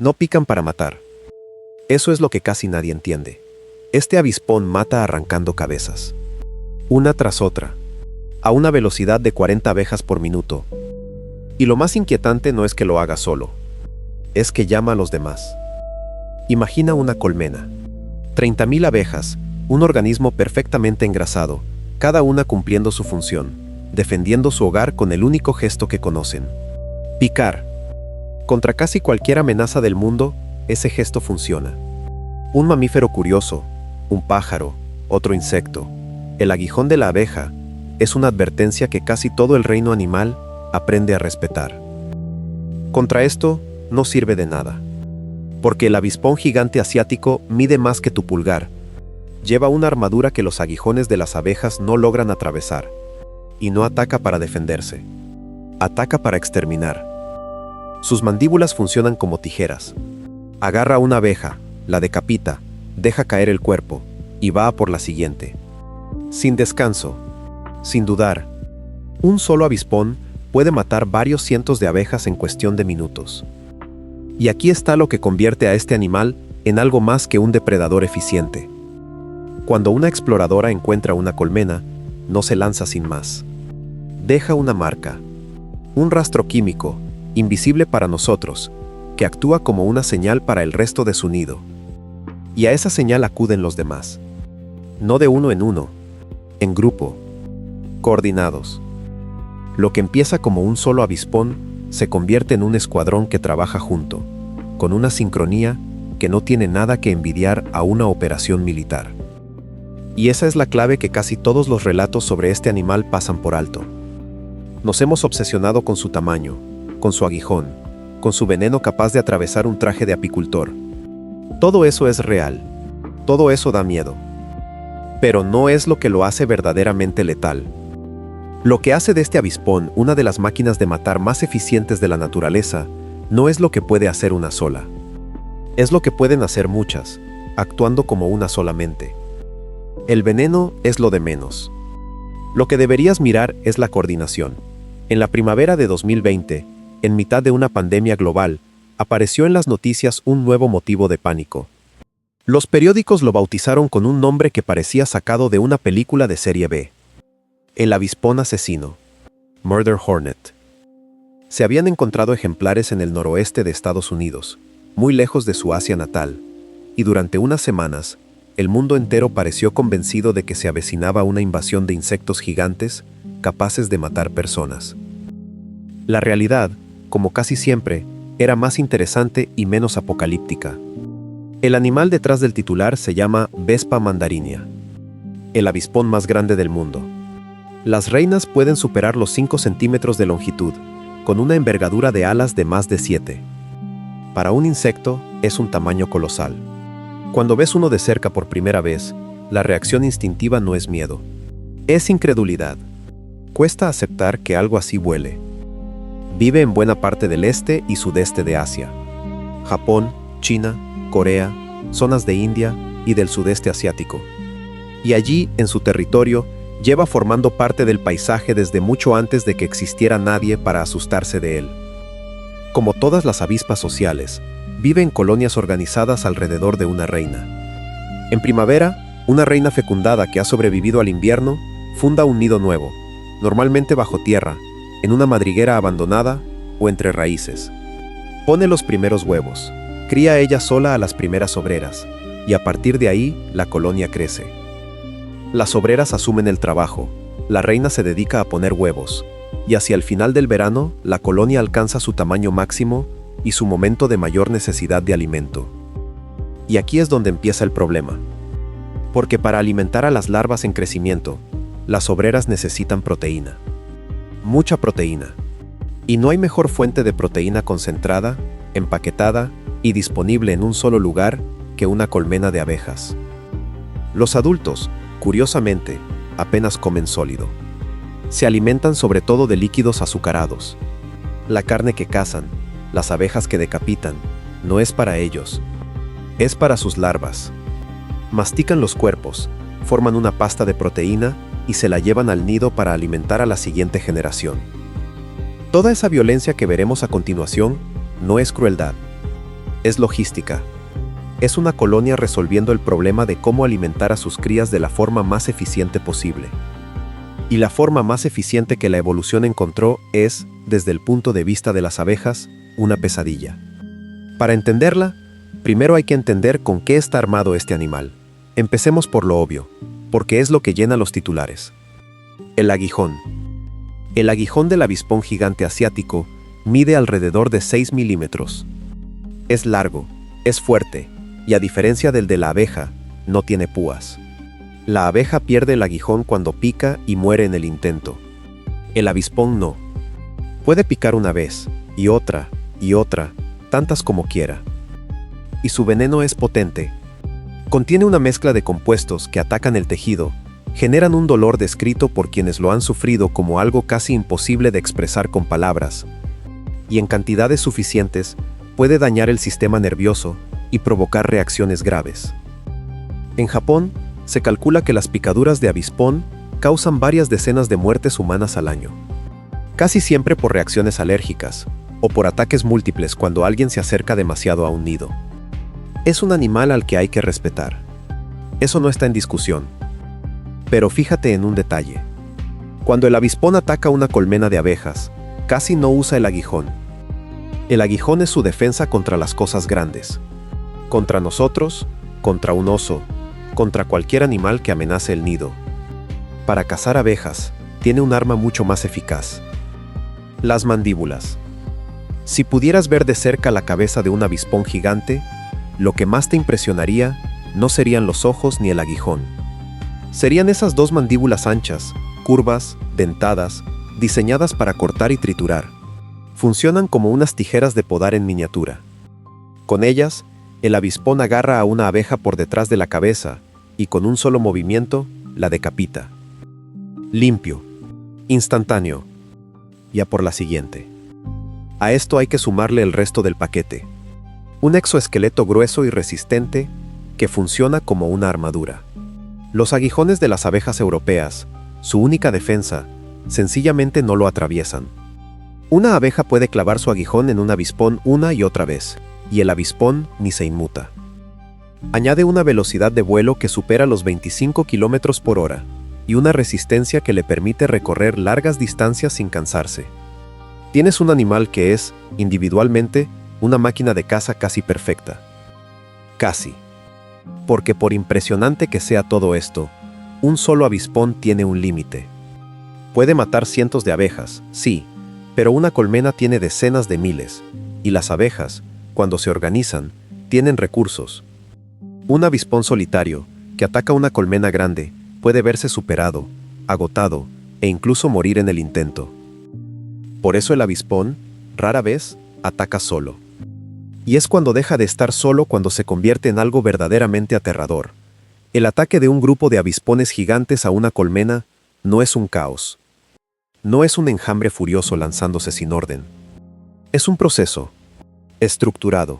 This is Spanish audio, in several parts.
No pican para matar. Eso es lo que casi nadie entiende. Este avispón mata arrancando cabezas. Una tras otra. A una velocidad de 40 abejas por minuto. Y lo más inquietante no es que lo haga solo. Es que llama a los demás. Imagina una colmena. 30.000 abejas, un organismo perfectamente engrasado, cada una cumpliendo su función, defendiendo su hogar con el único gesto que conocen. Picar. Contra casi cualquier amenaza del mundo, ese gesto funciona. Un mamífero curioso, un pájaro, otro insecto, el aguijón de la abeja, es una advertencia que casi todo el reino animal aprende a respetar. Contra esto, no sirve de nada. Porque el avispón gigante asiático mide más que tu pulgar. Lleva una armadura que los aguijones de las abejas no logran atravesar. Y no ataca para defenderse. Ataca para exterminar. Sus mandíbulas funcionan como tijeras. Agarra una abeja, la decapita, deja caer el cuerpo, y va a por la siguiente. Sin descanso. Sin dudar. Un solo avispón puede matar varios cientos de abejas en cuestión de minutos. Y aquí está lo que convierte a este animal en algo más que un depredador eficiente. Cuando una exploradora encuentra una colmena, no se lanza sin más. Deja una marca, un rastro químico, invisible para nosotros, que actúa como una señal para el resto de su nido. Y a esa señal acuden los demás. No de uno, en grupo, coordinados. Lo que empieza como un solo avispón se convierte en un escuadrón que trabaja junto, con una sincronía que no tiene nada que envidiar a una operación militar. Y esa es la clave que casi todos los relatos sobre este animal pasan por alto. Nos hemos obsesionado con su tamaño, con su aguijón, con su veneno capaz de atravesar un traje de apicultor. Todo eso es real. Todo eso da miedo. Pero no es lo que lo hace verdaderamente letal. Lo que hace de este avispón una de las máquinas de matar más eficientes de la naturaleza no es lo que puede hacer una sola. Es lo que pueden hacer muchas, actuando como una solamente. El veneno es lo de menos. Lo que deberías mirar es la coordinación. En la primavera de 2020, en mitad de una pandemia global, apareció en las noticias un nuevo motivo de pánico. Los periódicos lo bautizaron con un nombre que parecía sacado de una película de serie B. El avispón asesino. Murder Hornet. Se habían encontrado ejemplares en el noroeste de Estados Unidos, muy lejos de su Asia natal, y durante unas semanas, el mundo entero pareció convencido de que se avecinaba una invasión de insectos gigantes capaces de matar personas. La realidad, como casi siempre, era más interesante y menos apocalíptica. El animal detrás del titular se llama Vespa mandarinia, el avispón más grande del mundo. Las reinas pueden superar los 5 centímetros de longitud, con una envergadura de alas de más de 7. Para un insecto, es un tamaño colosal. Cuando ves uno de cerca por primera vez, la reacción instintiva no es miedo. Es incredulidad. Cuesta aceptar que algo así vuele. Vive en buena parte del este y sudeste de Asia. Japón, China, Corea, zonas de India y del sudeste asiático. Y allí, en su territorio, lleva formando parte del paisaje desde mucho antes de que existiera nadie para asustarse de él. Como todas las avispas sociales, vive en colonias organizadas alrededor de una reina. En primavera, una reina fecundada que ha sobrevivido al invierno funda un nido nuevo, normalmente bajo tierra, en una madriguera abandonada o entre raíces. Pone los primeros huevos, cría ella sola a las primeras obreras, y a partir de ahí la colonia crece. Las obreras asumen el trabajo, la reina se dedica a poner huevos, y hacia el final del verano la colonia alcanza su tamaño máximo y su momento de mayor necesidad de alimento. Y aquí es donde empieza el problema. Porque para alimentar a las larvas en crecimiento, las obreras necesitan proteína. Mucha proteína. Y no hay mejor fuente de proteína concentrada, empaquetada y disponible en un solo lugar que una colmena de abejas. Los adultos, curiosamente, apenas comen sólido. Se alimentan sobre todo de líquidos azucarados. La carne que cazan, las abejas que decapitan, no es para ellos. Es para sus larvas. Mastican los cuerpos, forman una pasta de proteína y se la llevan al nido para alimentar a la siguiente generación. Toda esa violencia que veremos a continuación no es crueldad. Es logística. Es una colonia resolviendo el problema de cómo alimentar a sus crías de la forma más eficiente posible. Y la forma más eficiente que la evolución encontró es, desde el punto de vista de las abejas, una pesadilla. Para entenderla, primero hay que entender con qué está armado este animal. Empecemos por lo obvio, porque es lo que llena los titulares. El aguijón. El aguijón del avispón gigante asiático mide alrededor de 6 milímetros. Es largo, es fuerte, y a diferencia del de la abeja, no tiene púas. La abeja pierde el aguijón cuando pica y muere en el intento. El avispón no. Puede picar una vez, y otra, tantas como quiera. Y su veneno es potente. Contiene una mezcla de compuestos que atacan el tejido, generan un dolor descrito por quienes lo han sufrido como algo casi imposible de expresar con palabras, y en cantidades suficientes puede dañar el sistema nervioso y provocar reacciones graves. En Japón, se calcula que las picaduras de avispón causan varias decenas de muertes humanas al año. Casi siempre por reacciones alérgicas, o por ataques múltiples cuando alguien se acerca demasiado a un nido. Es un animal al que hay que respetar. Eso no está en discusión. Pero fíjate en un detalle. Cuando el avispón ataca una colmena de abejas, casi no usa el aguijón. El aguijón es su defensa contra las cosas grandes. Contra nosotros, contra un oso, contra cualquier animal que amenace el nido. Para cazar abejas, tiene un arma mucho más eficaz. Las mandíbulas. Si pudieras ver de cerca la cabeza de un avispón gigante, lo que más te impresionaría no serían los ojos ni el aguijón. Serían esas dos mandíbulas anchas, curvas, dentadas, diseñadas para cortar y triturar. Funcionan como unas tijeras de podar en miniatura. Con ellas, el avispón agarra a una abeja por detrás de la cabeza y con un solo movimiento la decapita. Limpio, instantáneo. Y a por la siguiente. A esto hay que sumarle el resto del paquete. Un exoesqueleto grueso y resistente que funciona como una armadura. Los aguijones de las abejas europeas, su única defensa, sencillamente no lo atraviesan. Una abeja puede clavar su aguijón en un avispón una y otra vez, y el avispón ni se inmuta. Añade una velocidad de vuelo que supera los 25 km por hora y una resistencia que le permite recorrer largas distancias sin cansarse. Tienes un animal que es, individualmente, una máquina de caza casi perfecta. Casi. Porque por impresionante que sea todo esto, un solo avispón tiene un límite. Puede matar cientos de abejas, sí, pero una colmena tiene decenas de miles, y las abejas, cuando se organizan, tienen recursos. Un avispón solitario, que ataca una colmena grande, puede verse superado, agotado, e incluso morir en el intento. Por eso el avispón, rara vez, ataca solo. Y es cuando deja de estar solo cuando se convierte en algo verdaderamente aterrador. El ataque de un grupo de avispones gigantes a una colmena no es un caos. No es un enjambre furioso lanzándose sin orden. Es un proceso estructurado,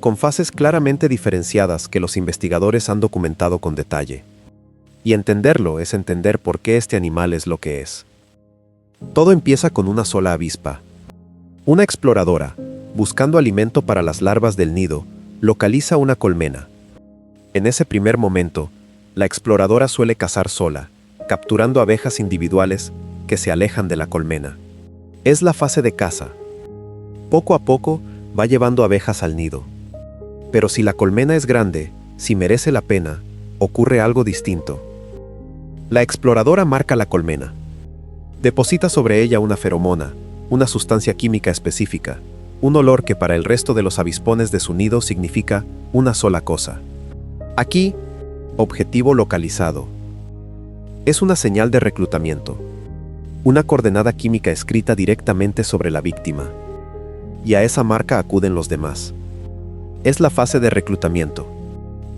con fases claramente diferenciadas que los investigadores han documentado con detalle. Y entenderlo es entender por qué este animal es lo que es. Todo empieza con una sola avispa. Una exploradora, buscando alimento para las larvas del nido, localiza una colmena. En ese primer momento, la exploradora suele cazar sola, capturando abejas individuales que se alejan de la colmena. Es la fase de caza. Poco a poco, va llevando abejas al nido. Pero si la colmena es grande, si merece la pena, ocurre algo distinto. La exploradora marca la colmena. Deposita sobre ella una feromona, una sustancia química específica, un olor que para el resto de los avispones de su nido significa una sola cosa. Aquí, objetivo localizado. Es una señal de reclutamiento. Una coordenada química escrita directamente sobre la víctima. Y a esa marca acuden los demás. Es la fase de reclutamiento.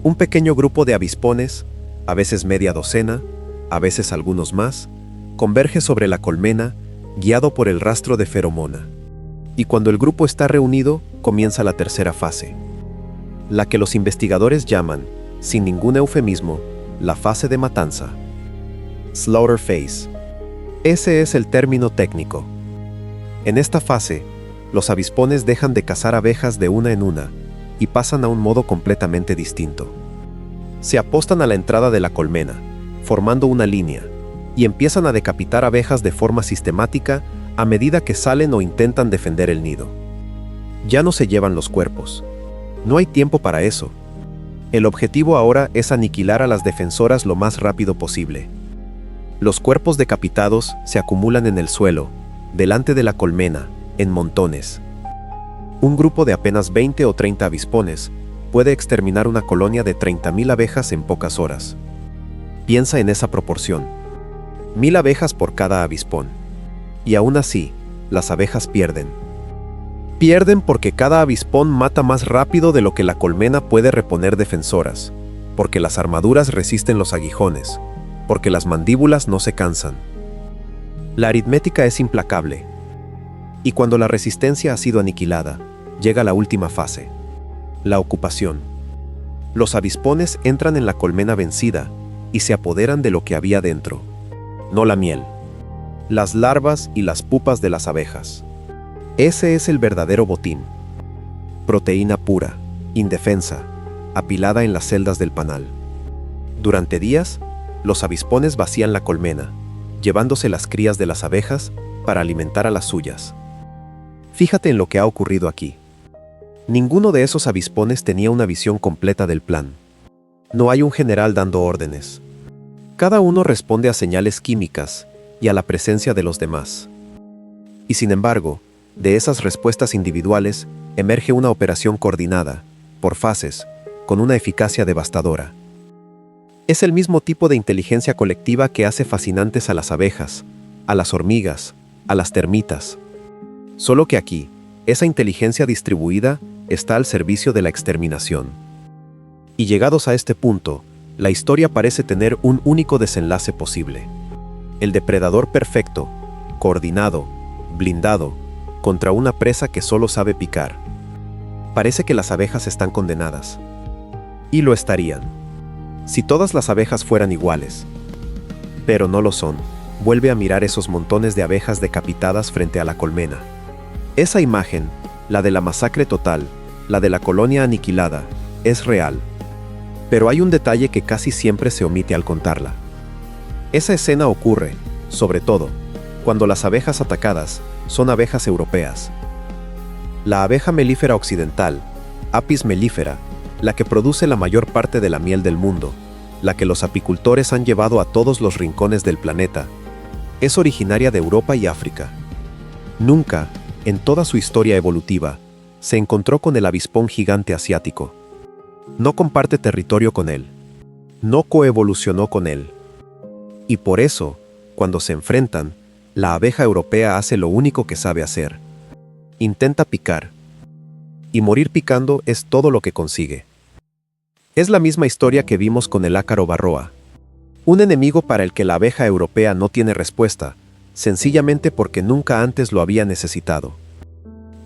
Un pequeño grupo de avispones, a veces media docena, a veces algunos más, converge sobre la colmena, guiado por el rastro de feromona. Y cuando el grupo está reunido, comienza la tercera fase. La que los investigadores llaman, sin ningún eufemismo, la fase de matanza. Slaughter phase. Ese es el término técnico. En esta fase, los avispones dejan de cazar abejas de una en una, y pasan a un modo completamente distinto. Se apostan a la entrada de la colmena, formando una línea, y empiezan a decapitar abejas de forma sistemática a medida que salen o intentan defender el nido. Ya no se llevan los cuerpos. No hay tiempo para eso. El objetivo ahora es aniquilar a las defensoras lo más rápido posible. Los cuerpos decapitados se acumulan en el suelo, delante de la colmena, en montones. Un grupo de apenas 20 o 30 avispones puede exterminar una colonia de 30.000 abejas en pocas horas. Piensa en esa proporción. 1.000 abejas por cada avispón. Y aún así, las abejas pierden. Pierden porque cada avispón mata más rápido de lo que la colmena puede reponer defensoras, porque las armaduras resisten los aguijones, porque las mandíbulas no se cansan. La aritmética es implacable. Y cuando la resistencia ha sido aniquilada, llega la última fase: la ocupación. Los avispones entran en la colmena vencida y se apoderan de lo que había dentro. No la miel, las larvas y las pupas de las abejas. Ese es el verdadero botín. Proteína pura, indefensa, apilada en las celdas del panal. Durante días, los avispones vacían la colmena, llevándose las crías de las abejas para alimentar a las suyas. Fíjate en lo que ha ocurrido aquí. Ninguno de esos avispones tenía una visión completa del plan. No hay un general dando órdenes. Cada uno responde a señales químicas y a la presencia de los demás. Y sin embargo, de esas respuestas individuales emerge una operación coordinada, por fases, con una eficacia devastadora. Es el mismo tipo de inteligencia colectiva que hace fascinantes a las abejas, a las hormigas, a las termitas. Solo que aquí, esa inteligencia distribuida está al servicio de la exterminación. Y llegados a este punto, la historia parece tener un único desenlace posible. El depredador perfecto, coordinado, blindado, contra una presa que solo sabe picar. Parece que las abejas están condenadas. Y lo estarían, si todas las abejas fueran iguales. Pero no lo son. Vuelve a mirar esos montones de abejas decapitadas frente a la colmena. Esa imagen, la de la masacre total, la de la colonia aniquilada, es real. Pero hay un detalle que casi siempre se omite al contarla. Esa escena ocurre, sobre todo, cuando las abejas atacadas son abejas europeas. La abeja melífera occidental, Apis mellifera, la que produce la mayor parte de la miel del mundo, la que los apicultores han llevado a todos los rincones del planeta, es originaria de Europa y África. Nunca, en toda su historia evolutiva, se encontró con el avispón gigante asiático. No comparte territorio con él. No coevolucionó con él. Y por eso, cuando se enfrentan, la abeja europea hace lo único que sabe hacer. Intenta picar. Y morir picando es todo lo que consigue. Es la misma historia que vimos con el ácaro varroa. Un enemigo para el que la abeja europea no tiene respuesta, sencillamente porque nunca antes lo había necesitado.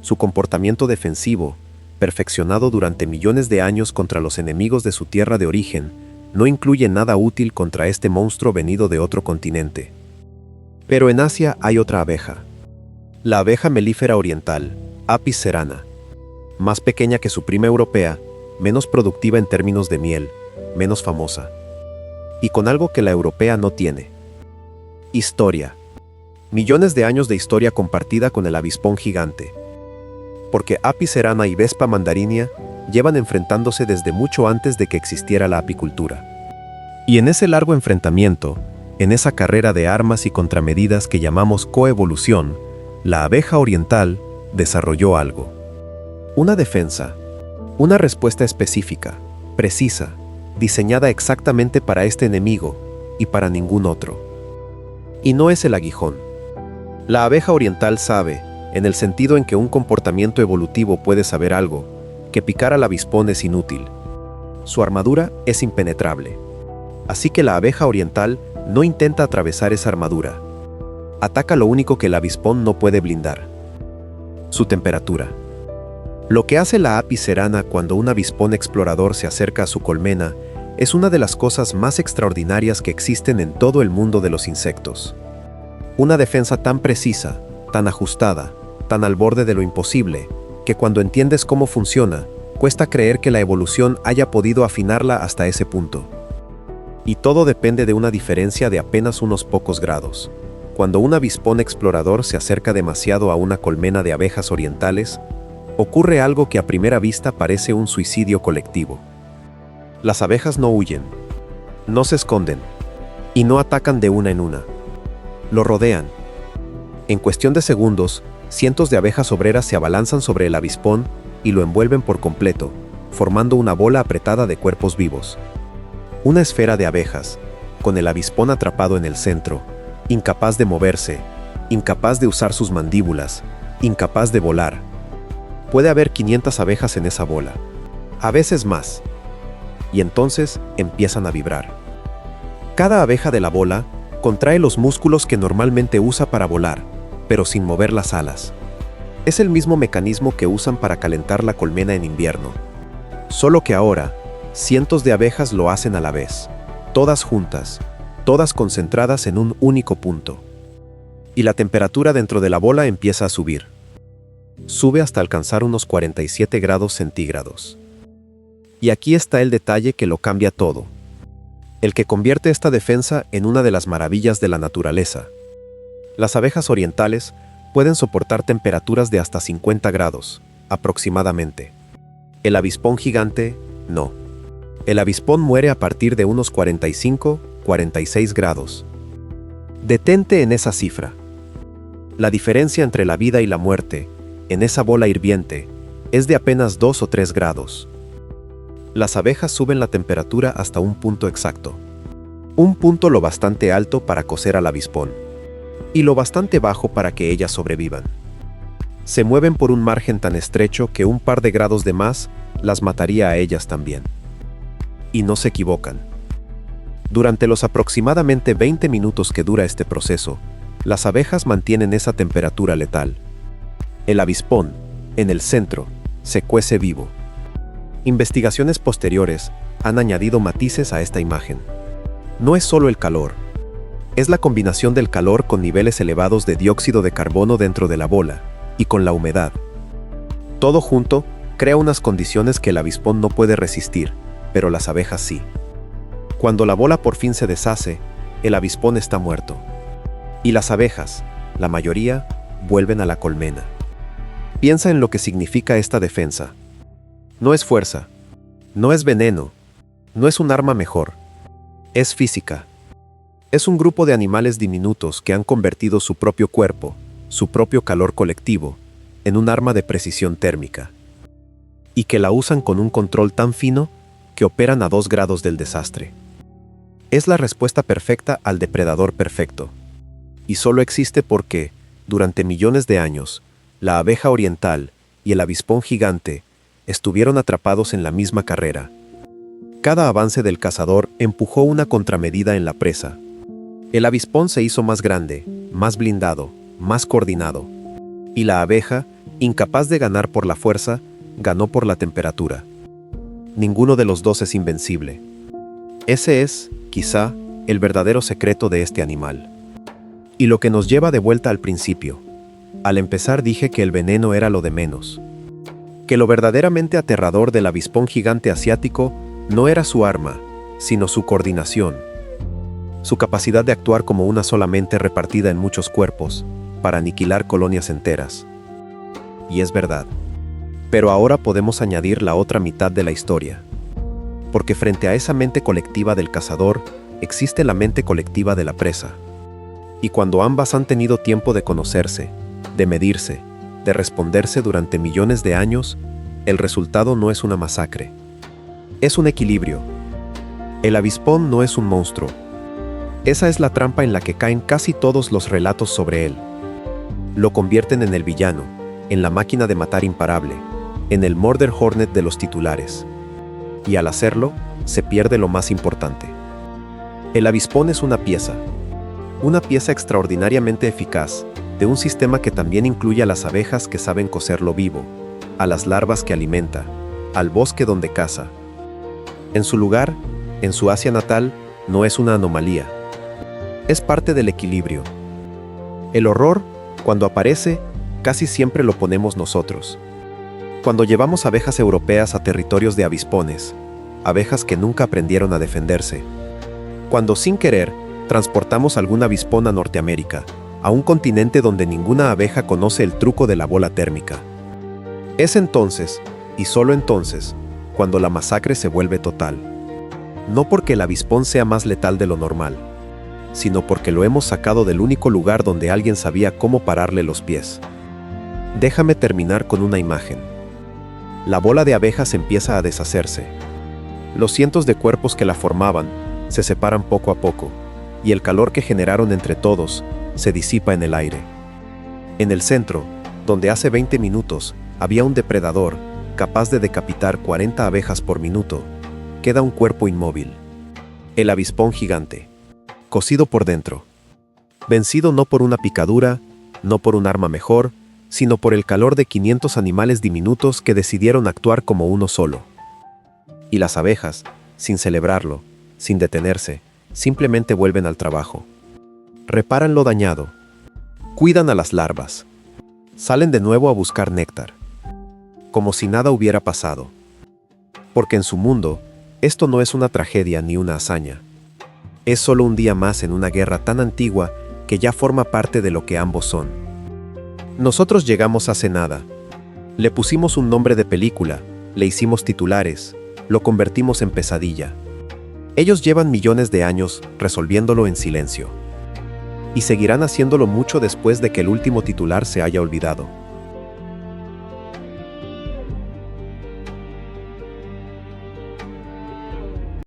Su comportamiento defensivo, perfeccionado durante millones de años contra los enemigos de su tierra de origen, no incluye nada útil contra este monstruo venido de otro continente. Pero en Asia hay otra abeja. La abeja melífera oriental, Apis cerana. Más pequeña que su prima europea, menos productiva en términos de miel, menos famosa. Y con algo que la europea no tiene. Historia. Millones de años de historia compartida con el avispón gigante. Porque Apis cerana y Vespa mandarinia llevan enfrentándose desde mucho antes de que existiera la apicultura. Y en ese largo enfrentamiento, en esa carrera de armas y contramedidas que llamamos coevolución, la abeja oriental desarrolló algo. Una defensa, una respuesta específica, precisa, diseñada exactamente para este enemigo y para ningún otro. Y no es el aguijón. La abeja oriental sabe, en el sentido en que un comportamiento evolutivo puede saber algo, que picar al avispón es inútil. Su armadura es impenetrable. Así que la abeja oriental no intenta atravesar esa armadura. Ataca lo único que el avispón no puede blindar: su temperatura. Lo que hace la Apis cerana cuando un avispón explorador se acerca a su colmena es una de las cosas más extraordinarias que existen en todo el mundo de los insectos. Una defensa tan precisa, tan ajustada, tan al borde de lo imposible, que cuando entiendes cómo funciona, Cuesta creer que la evolución haya podido afinarla hasta ese punto. Y todo depende de una diferencia de apenas unos pocos grados. Cuando un avispón explorador se acerca demasiado a una colmena de abejas orientales, ocurre algo que a primera vista parece un suicidio colectivo. Las abejas no huyen, no se esconden, y no atacan de una en una. Lo rodean. En cuestión de segundos, cientos de abejas obreras se abalanzan sobre el avispón y lo envuelven por completo, formando una bola apretada de cuerpos vivos. Una esfera de abejas, con el avispón atrapado en el centro, incapaz de moverse, incapaz de usar sus mandíbulas, incapaz de volar. Puede haber 500 abejas en esa bola, a veces más. Y entonces empiezan a vibrar. Cada abeja de la bola contrae los músculos que normalmente usa para volar, pero sin mover las alas. Es el mismo mecanismo que usan para calentar la colmena en invierno. Solo que ahora, cientos de abejas lo hacen a la vez, todas juntas, todas concentradas en un único punto. Y la temperatura dentro de la bola empieza a subir. Sube hasta alcanzar unos 47 grados centígrados. Y aquí está el detalle que lo cambia todo. El que convierte esta defensa en una de las maravillas de la naturaleza. Las abejas orientales pueden soportar temperaturas de hasta 50 grados, aproximadamente. El avispón gigante, no. El avispón muere a partir de unos 45-46 grados. Detente en esa cifra. La diferencia entre la vida y la muerte, en esa bola hirviente, es de apenas 2 o 3 grados. Las abejas suben la temperatura hasta un punto exacto. Un punto lo bastante alto para cocer al avispón, y lo bastante bajo para que ellas sobrevivan. Se mueven por un margen tan estrecho que un par de grados de más las mataría a ellas también. Y no se equivocan. Durante los aproximadamente 20 minutos que dura este proceso, las abejas mantienen esa temperatura letal. El avispón, en el centro, se cuece vivo. Investigaciones posteriores han añadido matices a esta imagen. No es solo el calor. Es la combinación del calor con niveles elevados de dióxido de carbono dentro de la bola y con la humedad. Todo junto crea unas condiciones que el avispón no puede resistir, pero las abejas sí. Cuando la bola por fin se deshace, el avispón está muerto. Y las abejas, la mayoría, vuelven a la colmena. Piensa en lo que significa esta defensa. No es fuerza, no es veneno, no es un arma mejor. Es física. Es un grupo de animales diminutos que han convertido su propio cuerpo, su propio calor colectivo, en un arma de precisión térmica. Y que la usan con un control tan fino que operan a 2 grados del desastre. Es la respuesta perfecta al depredador perfecto. Y solo existe porque, durante millones de años, la abeja oriental y el avispón gigante estuvieron atrapados en la misma carrera. Cada avance del cazador empujó una contramedida en la presa. El avispón se hizo más grande, más blindado, más coordinado. Y la abeja, incapaz de ganar por la fuerza, ganó por la temperatura. Ninguno de los dos es invencible. Ese es, quizá, el verdadero secreto de este animal. Y lo que nos lleva de vuelta al principio. Al empezar dije que el veneno era lo de menos. Que lo verdaderamente aterrador del avispón gigante asiático no era su arma, sino su coordinación. Su capacidad de actuar como una sola mente repartida en muchos cuerpos, para aniquilar colonias enteras. Y es verdad. Pero ahora podemos añadir la otra mitad de la historia. Porque frente a esa mente colectiva del cazador, existe la mente colectiva de la presa. Y cuando ambas han tenido tiempo de conocerse, de medirse, de responderse durante millones de años, el resultado no es una masacre. Es un equilibrio. El avispón no es un monstruo. Esa es la trampa en la que caen casi todos los relatos sobre él. Lo convierten en el villano, en la máquina de matar imparable, en el Murder Hornet de los titulares. Y al hacerlo, se pierde lo más importante. El avispón es una pieza extraordinariamente eficaz, de un sistema que también incluye a las abejas que saben cocerlo vivo, a las larvas que alimenta, al bosque donde caza. En su lugar, en su Asia natal, no es una anomalía. Es parte del equilibrio. El horror, cuando aparece, casi siempre lo ponemos nosotros. Cuando llevamos abejas europeas a territorios de avispones, abejas que nunca aprendieron a defenderse. Cuando sin querer, transportamos algún avispón a Norteamérica, a un continente donde ninguna abeja conoce el truco de la bola térmica. Es entonces, y solo entonces, cuando la masacre se vuelve total. No porque el avispón sea más letal de lo normal, sino porque lo hemos sacado del único lugar donde alguien sabía cómo pararle los pies. Déjame terminar con una imagen. La bola de abejas empieza a deshacerse. Los cientos de cuerpos que la formaban se separan poco a poco, y el calor que generaron entre todos se disipa en el aire. En el centro, donde hace 20 minutos había un depredador capaz de decapitar 40 abejas por minuto, queda un cuerpo inmóvil. El avispón gigante, cocido por dentro. Vencido no por una picadura, no por un arma mejor, sino por el calor de 500 animales diminutos que decidieron actuar como uno solo. Y las abejas, sin celebrarlo, sin detenerse, simplemente vuelven al trabajo. Reparan lo dañado. Cuidan a las larvas. Salen de nuevo a buscar néctar. Como si nada hubiera pasado. Porque en su mundo, esto no es una tragedia ni una hazaña. Es solo un día más en una guerra tan antigua que ya forma parte de lo que ambos son. Nosotros llegamos hace nada. Le pusimos un nombre de película, le hicimos titulares, lo convertimos en pesadilla. Ellos llevan millones de años resolviéndolo en silencio. Y seguirán haciéndolo mucho después de que el último titular se haya olvidado.